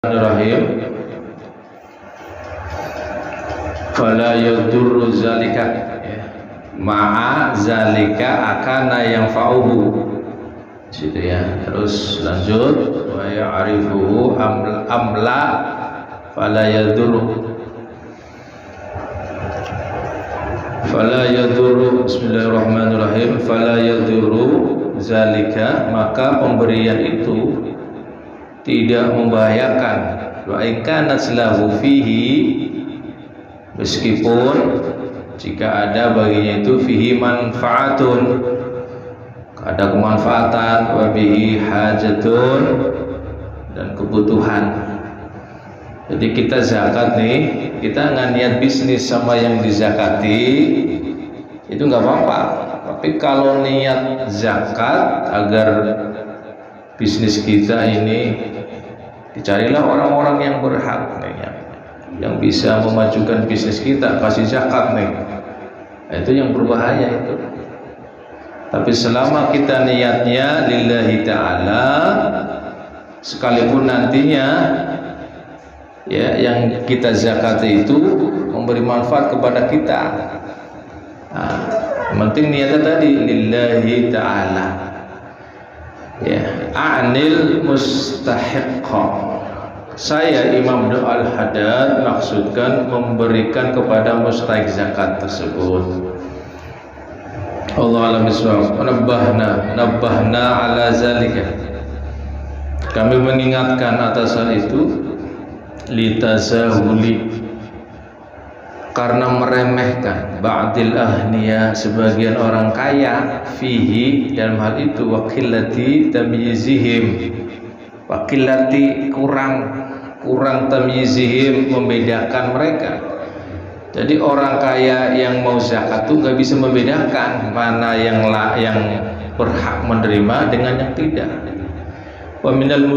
Bismillahirrahmanirrahim. Fala yadurru zalika ma'a zalika akana yang fa'uhu. Situ ya. Terus lanjut wa ya'rifuhu amla fala yadurru. Fala yadurru. Bismillahirrahmanirrahim. Fala yadurru zalika, maka pemberian itu tidak membahayakan. Wa ikanat lahu fihi, meskipun jika ada baginya itu fihi manfaatun, ada kemanfaatan, wa bihi hajatun, dan kebutuhan. Jadi kita zakat nih, kita nggak niat bisnis sama yang dizakati, itu nggak apa-apa. Tapi kalau niat zakat agar bisnis kita ini dicarilah orang-orang yang berhak nih, yang bisa memajukan bisnis kita, kasih zakat nih. Nah, itu yang berbahaya itu. Tapi selama kita niatnya lillahi ta'ala, sekalipun nantinya ya yang kita zakati itu memberi manfaat kepada kita, nah, yang penting niatnya tadi lillahi ta'ala. Ya, anil mustahiqqa. Saya Imam Al-Haddad maksudkan memberikan kepada mustahik zakat tersebut. Allah alam bisawab. Nabbahna ala zalika. Kami mengingatkan atas hal itu litazahuli, karena meremehkan ba'dil ahniya, sebagian orang kaya, fihi, dalam hal itu, wakillati tamyizihim, wakillati kurang tamyizihim, membedakan mereka. Jadi orang kaya yang mau zakat itu nggak bisa membedakan mana yang berhak menerima dengan yang tidak. Wa minal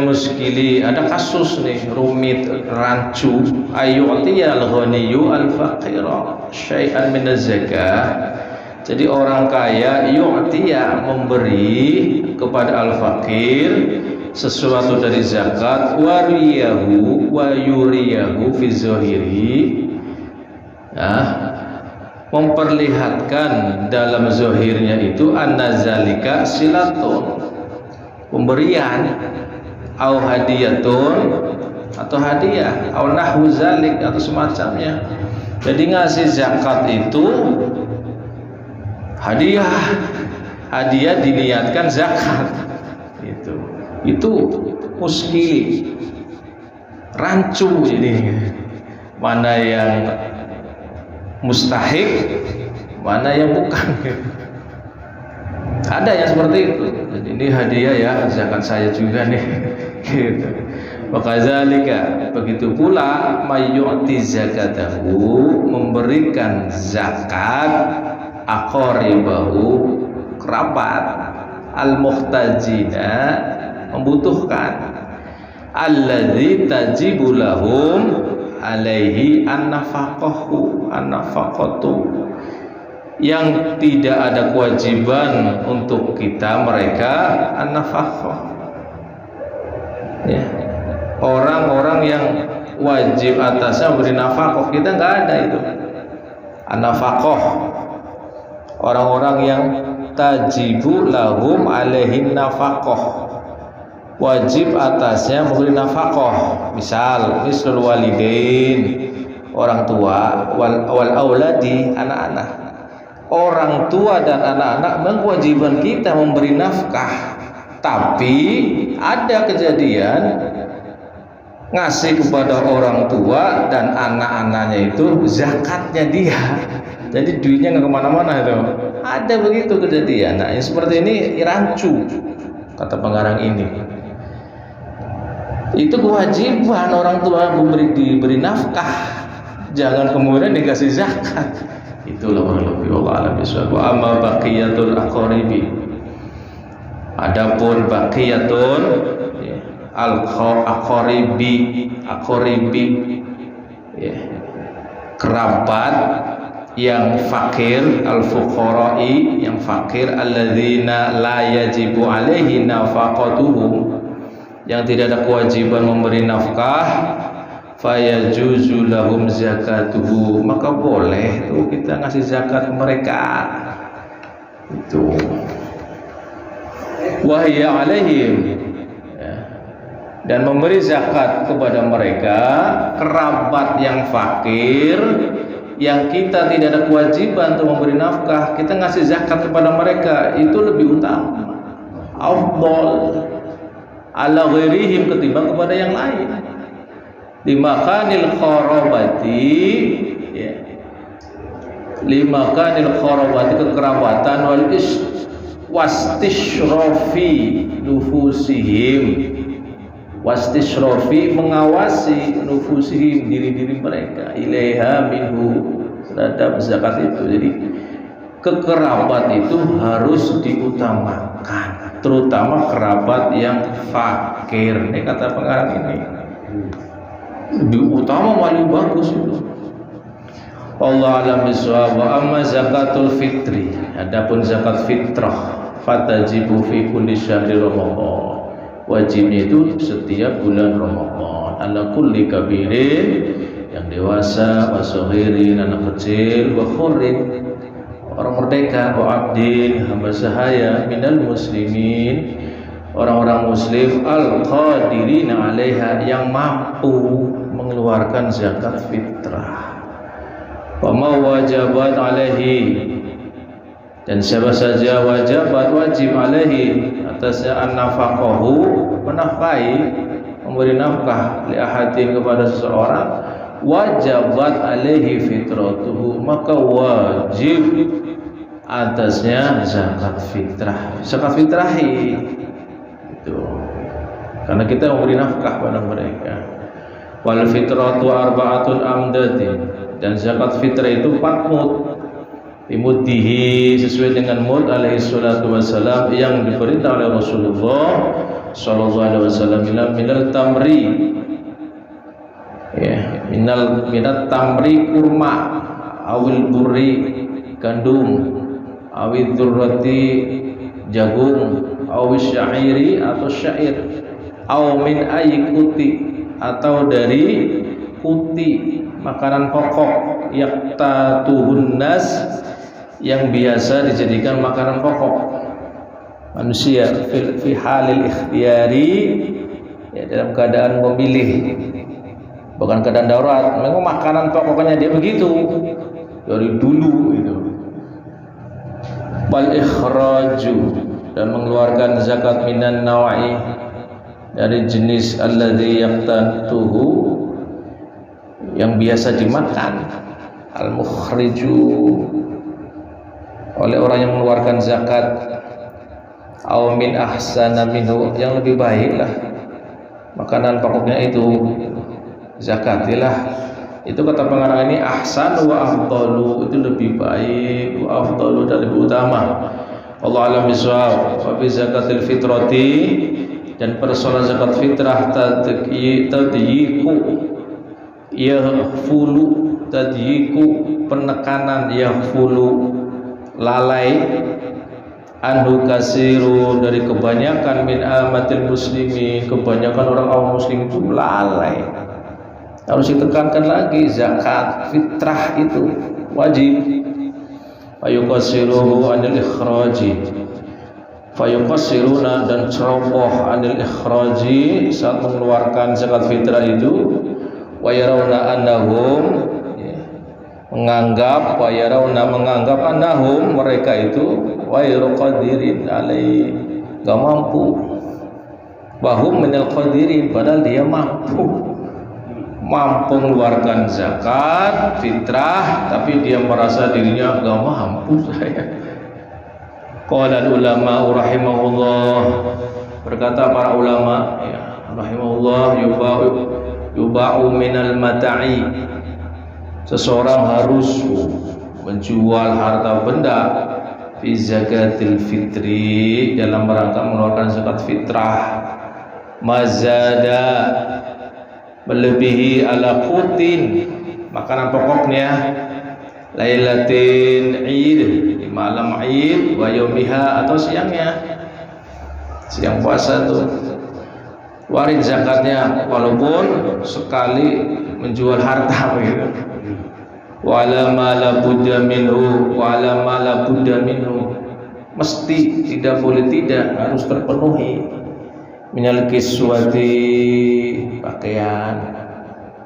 muskili, ada kasus nih rumit, rancu, ayyu'tiyal ghaniyyu al-faqira syai'an min az-zakah. Jadi orang kaya yu'tiya, memberi kepada al-faqir sesuatu dari zakat, wa yuriyahu fi zahiri, memperlihatkan dalam zahirnya itu anna zalika silatun, pemberian, au hadiyatun, atau hadiah, au nahwu zalik, atau semacamnya. Jadi ngasih zakat itu hadiah diniatkan zakat, itu muskil, rancu. Jadi mana yang mustahik, mana yang bukan. Ada yang seperti itu. Jadi ini hadiah ya, zakat saya juga nih. Gitu. Wakazalika, begitu pula mayyu'ti zakatahu, memberikan zakat aqaribahu, kerabat, al-muhtajina, membutuhkan, alladzi tajibu lahum alaihi an-nafaqatu, yang tidak ada kewajiban untuk kita mereka an-nafaqah. Ya. Orang-orang yang wajib atasnya beri nafkah, kita nggak ada itu. An-nafaqah, orang-orang yang tajibu lahum alaihin nafaqah, wajib atasnya memberi nafkah. Misalul walidain, orang tua, wal auladi, anak-anak. Orang tua dan anak-anak berkewajiban kita memberi nafkah, tapi ada kejadian ngasih kepada orang tua dan anak-anaknya itu zakatnya dia, jadi duitnya nggak kemana-mana itu. Ada begitu kejadian. Nah, yang seperti ini rancu, kata pengarang ini. Itu kewajiban orang tua diberi nafkah, jangan kemudian dikasih zakat. Itulah lebih Allah alam bisawab. Wa amma baqiyatul aqaribi, adapun baqiyatun aqaribi, ya, kerabat yang fakir, al-fuqara'i, yang fakir, alladzina la yajibu alaihi nafaqatuhum, yang tidak ada kewajiban memberi nafkah, fayajuzu lahum zakatuhu, maka boleh tuh kita ngasih zakat mereka. Itu wahya alaihim, ya. Dan memberi zakat kepada mereka kerabat yang fakir, yang kita tidak ada kewajiban untuk memberi nafkah, kita ngasih zakat kepada mereka itu lebih utama, afdal ala ghairihim, ketimbang kepada yang lain. Limakanil kharabati, ya. Limakanil kharabati, kekerabatan, wal wastishrafi nufusihim, wastishrafi mengawasi nufusihim, diri-diri mereka, ilaiha minhu, terhadap zakat itu. Jadi kekerabat itu harus diutamakan, terutama kerabat yang fakir. Ini kata pengarang ini lebih utama, paling bagus itu. Allah alam bisawab. Wa amma zakatul fitri, adapun zakat fitrah, fatajibu fi kulli syahri Ramadan, wajibnya itu setiap bulan Ramadan, ala kulli kabirin, yang dewasa, wa saghirin, anak kecil, wa khurrin, orang merdeka, wa abdin, hamba sahaya, minal muslimin, orang-orang muslim, al-qadirin 'alaiha, yang mampu mengeluarkan zakat fitrah. Wa ma wajabat 'alaihi, dan siapa saja wajabat, wajib alaihi, atasnya an-nafaqahu, menafkahi, memberi nafkah, li ahadin, kepada seseorang, wajabat alaihi fitratuhu, maka wajib atasnya zakat fitrah, zakat fitrahi itu, karena kita memberi nafkah pada mereka. Wal fitratu arba'atun amdatin, dan zakat fitrah itu 4 mud, bimuddihi, sesuai dengan mud alaihi salatu wassalam, yang diperintah oleh Rasulullah sallallahu alaihi wasallam, minal tamri, ya, minat tamri kurma, awil burri gandum, awil durrati jagung, awil syairi atau syair, aw min ayyuti, atau dari kuti, makanan pokok, yaktatuhun nas, yang biasa dijadikan makanan pokok manusia, fi halil ikhtiyari, ya, dalam keadaan memilih, bukan keadaan darurat. Memang makanan pokoknya dia begitu dari dulu itu. Wal ikhraju, dan mengeluarkan zakat minan nawa'i, dari jenis alladzi yaqtatuhu, yang biasa dimakan, al mukhriju, oleh orang yang mengeluarkan zakat, aw min ahsana minhu, yang lebih baiklah makanan pokoknya itu, zakatilah. Itu kata pengarang ini, ahsan wa afdalu, itu lebih baik, wa afdalu, dan lebih utama. Allah alam bisawab. Wa bi zakatil fitrati, dan persoalan zakat fitrah, tadyiku yahfulu, tadyiku penekanan, yahfulu lalai, anhu kasiru, dari kebanyakan, min amatil muslimin, kebanyakan orang awam muslim itu lalai. Harus ditekankan lagi, zakat fitrah itu wajib. Fayuqassiruhu anil ikhraji, fayuqassiruna, dan ceroboh, anil ikhraji, saat mengeluarkan zakat fitrah itu, wa yarawna annahum, menganggap, wa yarawna, menganggap, annahum, mereka itu, ghairu qadirin alai, gak mampu, wahum minal qadirin, padahal dia mampu mengeluarkan zakat fitrah, tapi dia merasa dirinya gak mampu. Saya qala ulama rahimahullah, berkata para ulama, ya, rahimahullah, yuba'u minal mata'i, seseorang harus menjual harta benda fi zakatil fitri, dalam rangka mengeluarkan zakat fitrah, mazada, melebihi, ala qutin, makanan pokoknya, lailatin id, di malam id, wa yaumiha, atau siangnya, siang puasa tuh, warin zakatnya walaupun sekali menjual harta gitu. Wala ma la budda minhu, wala ma la budda minhu, mesti tidak boleh tidak, harus terpenuhi. Minal kiswati, pakaian,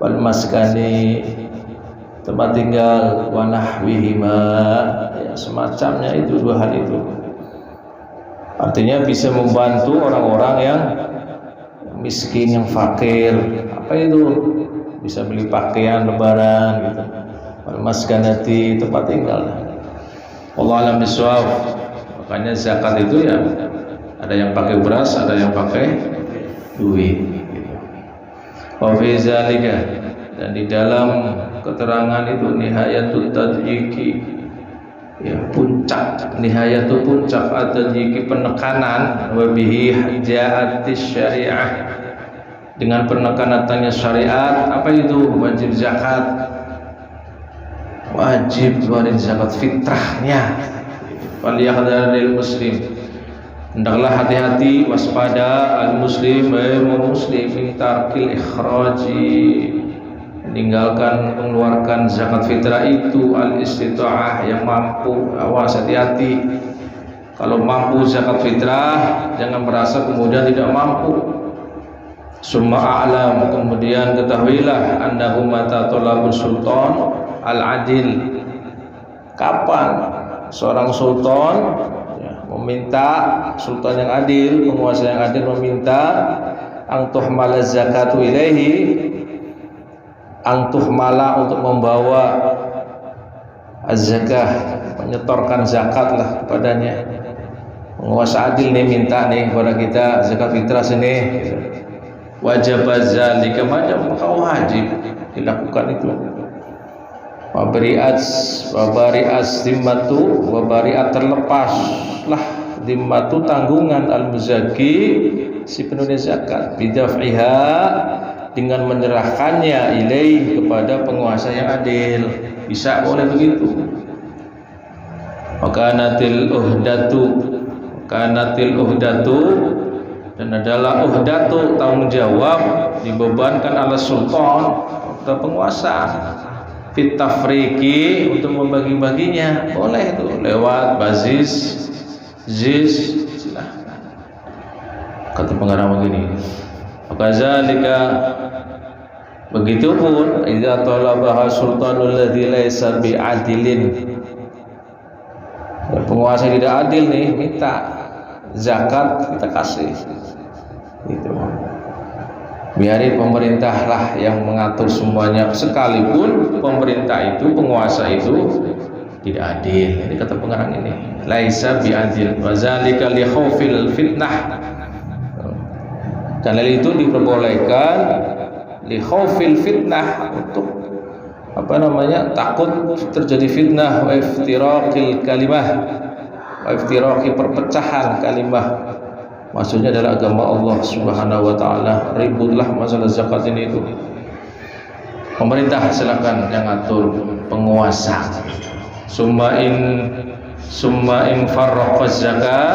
wal maskani, tempat tinggal, wa nahwihima, ya semacamnya itu, dua hal itu. Artinya bisa membantu orang-orang yang miskin, yang fakir. Apa itu? Bisa beli pakaian lebaran gitu. Wal maskanati, tempat tinggal. Wallahu a'lam bishawab. Makanya zakat itu ya ada yang pakai beras, ada yang pakai duit. Wa fi zalika, dan di dalam keterangan itu nihayatut tadjiki, ya puncak, nihayatu puncak at-tadjiki, penekanan, wa bihi ja'atis syariah, dengan penekanan syariat. Apa itu? Wajib zakat, wajib warin zakat fitrahnya. Falyahdharil muslim, hendaklah hati-hati, waspada al muslim, muslim min tarkil ikhraji, meninggalkan mengeluarkan zakat fitrah itu, al istita'ah, yang mampu. Awas, hati-hati, kalau mampu zakat fitrah jangan merasa kemudian tidak mampu. Summa a'lam, kemudian ketahuilah, annahu mata talabul sultan al-adil, kapan seorang sultan ya, meminta, sultan yang adil, penguasa yang adil meminta angtuhmala zakatu ilaihi, angtuhmala, untuk membawa az-zakah, menyetorkan zakat lah kepadanya. Penguasa adil nih minta nih kepada kita zakat fitrah sini, wajib zalika, macam maka wajib dilakukan itu. Wabari'as zimmatu, wabari'at, terlepaslah zimmatu, tanggungan, al-muzaki, si penulis zakat, bidaf'iha, dengan menyerahkannya ilaih, kepada penguasa yang adil. Bisa, boleh begitu. Wakanatil uhdatu, dan adalah uhdatu, tanggung jawab, dibebankan ala sultan, kepada penguasa, fit tafriki, untuk membagi-baginya. Boleh itu lewat bazis, ziz, silahkan. Kata pengarang begini, wakazalika, begitupun idza talabaha sultanul ladzi laisa bi'adilin, penguasa tidak adil nih minta zakat, kita kasih gitu. Biarin pemerintahlah yang mengatur semuanya, sekalipun pemerintah itu, penguasa itu tidak adil. Ini kata pengarang ini, laisa bi'adil, wa zalika li khaufil fitnah, karena itu diperbolehkan li khaufil fitnah, untuk takut terjadi fitnah, wa iftiraqil kalimah, wa iftiraqi, perpecahan kalimah. Maksudnya adalah agama Allah Subhanahu wa taala, ributlah masalah zakat ini itu. Pemerintah silakan yang ngatur, penguasa. Summa in farraqa zakah,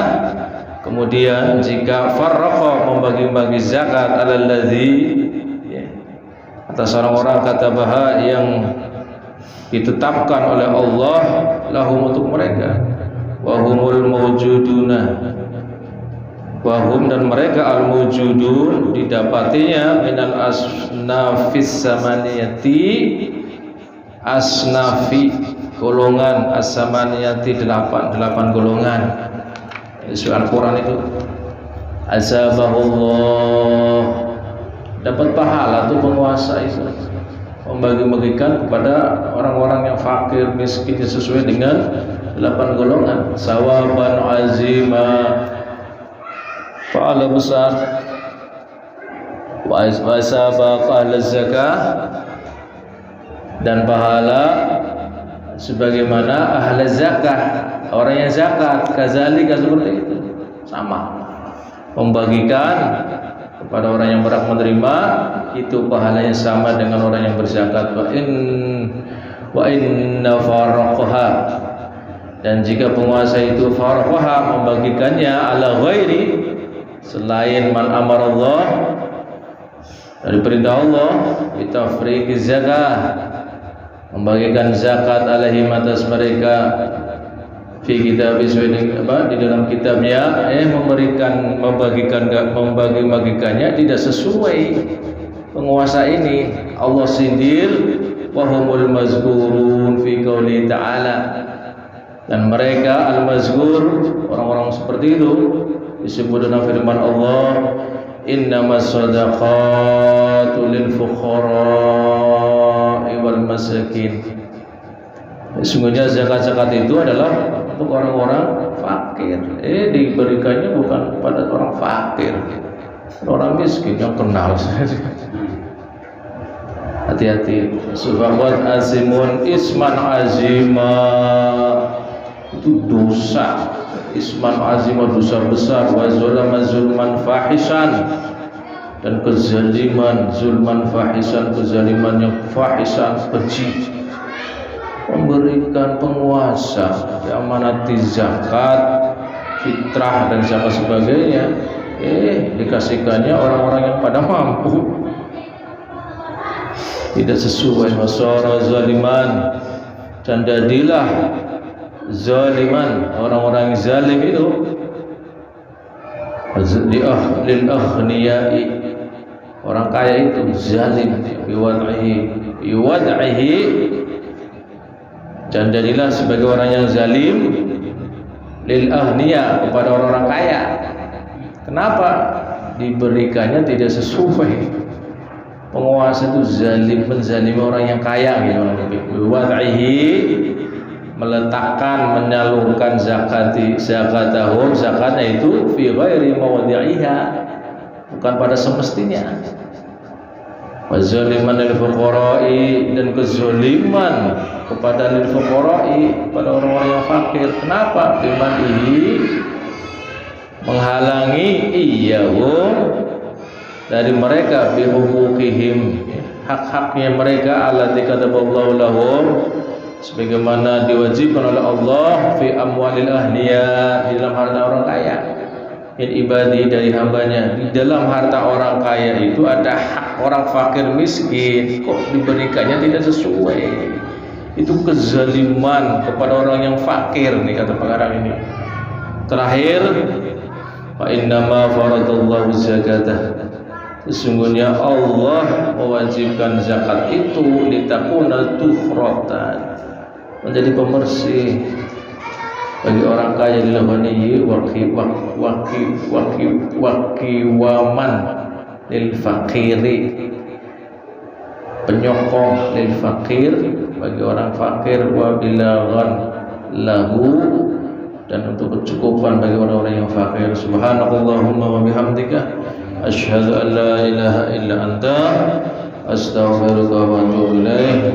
kemudian jika farraqa, membagi-bagi zakat, alladzi, atas orang-orang katabaha, yang ditetapkan oleh Allah, lahum, untuk mereka, wa humul mawjuduna, wahum, dan mereka al-mujudun, didapatinya, minal asnafis samaniyati, asnafi, golongan, as-samaniyati, delapan golongan. Isi Al-Quran itu, azabahullah, dapat pahala tuh penguasa itu, membagi-bagikan kepada orang-orang yang fakir, miskin, sesuai dengan 8 golongan. Sawaban azima, pahala besar. Wa sabaq ahli zakah, dan pahala sebagaimana ahli zakah, orang yang zakat. Kazalika, seperti itu, sama, membagikan kepada orang yang berhak menerima, itu pahalanya sama dengan orang yang berzakat. Wa inna faraqaha, dan jika penguasa itu faraqaha, membagikannya, ala ghairi, selain man amarallah, Dari perintah Allah bitafriqi zakah, membagikan zakat alaihim atas mereka fi kitab di dalam kitabnya, membagikannya tidak sesuai penguasa ini. Allah sindir wahumul mazkurun fi qouli ta'ala, dan mereka al-mazkur, orang-orang seperti itu disebut dalam firman Allah, innamas shadaqatu lil fuqara'i wal masakin. Sesungguhnya zakat-zakat itu adalah untuk orang-orang fakir. Diberikannya bukan kepada orang fakir, orang miskin yang kenal. Hati-hati. Subhanallah azimun isman azima, itu dosa. Isman azima, dosa besar. Wa zulman zulman fahisan, dan kezaliman, zulman fahisan, kezaliman yang fahisan, keji. Memberikan penguasa diamanati zakat, fitrah dan sebagainya, dikasihkannya orang-orang yang pada mampu. Tidak sesuai. Wasara zaliman, dan jadilah zaliman, orang-orang yang zalim itu, lil aghniyai, orang kaya itu zalim, biwad'ihi, dan jadilah sebagai orang yang zalim lil aghniya, kepada orang-orang kaya. Kenapa? Diberikannya tidak sesuai. Penguasa itu zalim, menzalimi orang yang kaya gitu. Biwad'ihi, meletakkan, menyalurkan zakatahum, zakatnya itu fi ghairi mawadhi'iha, bukan pada semestinya. Wa zaliman lil fuqara'i, dan kezaliman kepada lil fuqara'i, pada orang-orang yang fakir. Kenapa? Bimanihi, menghalangi iyahum, dari mereka, bihuquqihim, hak-haknya mereka, allati kataballahu lahum, sebagaimana diwajibkan oleh Allah, fi amwalil ahliya, di dalam harta orang kaya, min ibadi, dari hambanya. Di dalam harta orang kaya itu ada hak orang fakir miskin, kok diberikannya tidak sesuai. Itu kezaliman kepada orang yang fakir nih, kata pengarang ini. Terakhir, fa innama faradallahu zakatah, sesungguhnya Allah mewajibkan zakat itu litakuna tuhratan, menjadi pembersih bagi orang kaya, lil-ghani waqiwaman lil fakiri, penyokong lil fakir, bagi orang fakir, wa bilaghan lahu, dan untuk kecukupan bagi orang-orang yang fakir. Subhanakallahumma wa bihamdika asyhadu an la ilaha illa anta astaghfiruka wa atubu ilaik.